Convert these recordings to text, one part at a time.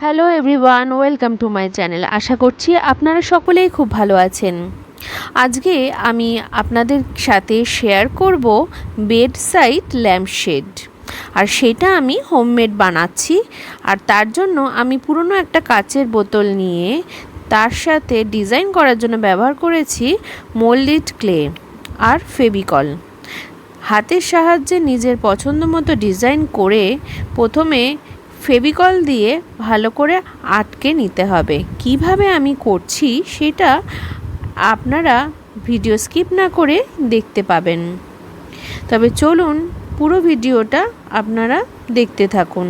Hello everyone, welcome to my channel. আশা করছি আপনারা সকলেই খুব ভালো আছেন। আজকে আমি আপনাদের সাথে শেয়ার করব বেড সাইড ল্যাম্পশেড, আর সেটা আমি হোমমেড বানাচ্ছি। আর তার জন্য আমি পুরনো একটা কাচের বোতল নিয়ে তার সাথে ডিজাইন করার জন্য ব্যবহার করেছি মোল্ডেড ক্লে আর ফেভিকল। হাতের সাহায্যে নিজের পছন্দ মতো ডিজাইন করে প্রথমে ফেভিকল দিয়ে ভালো করে আটকে নিতে হবে। কিভাবে আমি করছি সেটা আপনারা ভিডিও স্কিপ না করে দেখতে পাবেন। তবে চলুন পুরো ভিডিওটা আপনারা দেখতে থাকুন।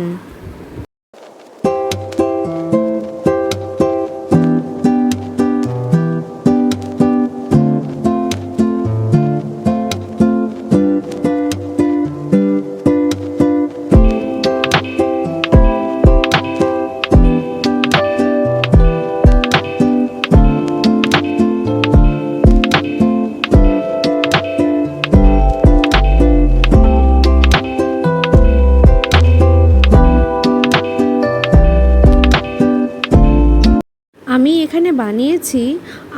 আমি এখানে বানিয়েছি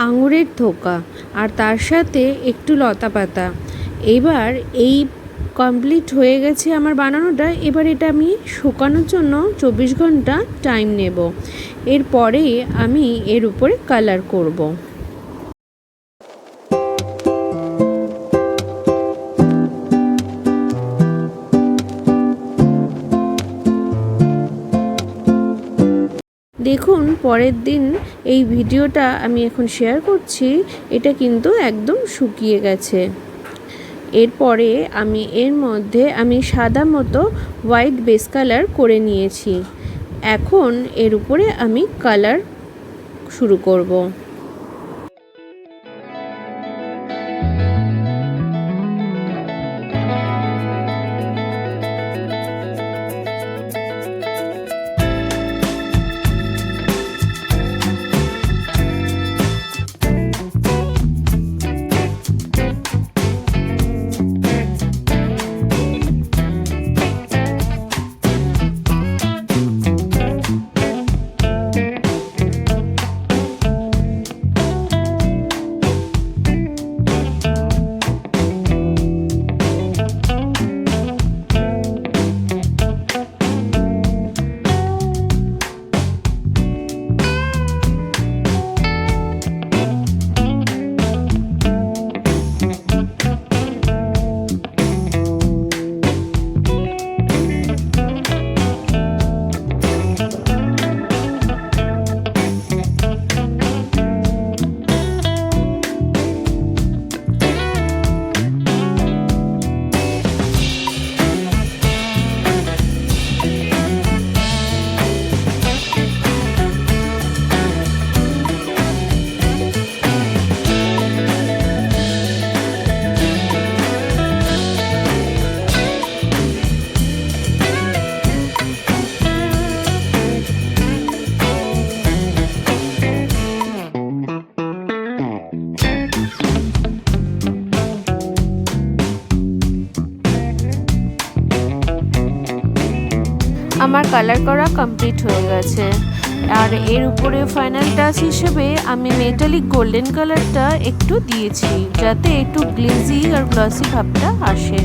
আঙুরের থোকা আর তার সাথে একটু লতা পাতা। এবার এই কমপ্লিট হয়ে গেছে আমার বানানোটা। এবার এটা আমি শুকানোর জন্য 24 ঘন্টা টাইম নেব। এরপরে আমি এর উপরে কালার করব। দেখুন, পরের দিন এই ভিডিওটা আমি এখন শেয়ার করছি, এটা কিন্তু একদম শুকিয়ে গেছে। এরপরে আমি এর মধ্যে সাদা মতো হোয়াইট বেস কালার করে নিয়েছি। এখন এর উপরে আমি কালার শুরু করব। আমার কালার করা কমপ্লিট হয়ে গেছে। আর এর উপরে ফাইনাল টাচ হিসেবে আমি মেটালিক গোল্ডেন কালারটা একটু দিয়েছি, যাতে একটু গ্লেজি আর গ্লসি ভাবটা আসে।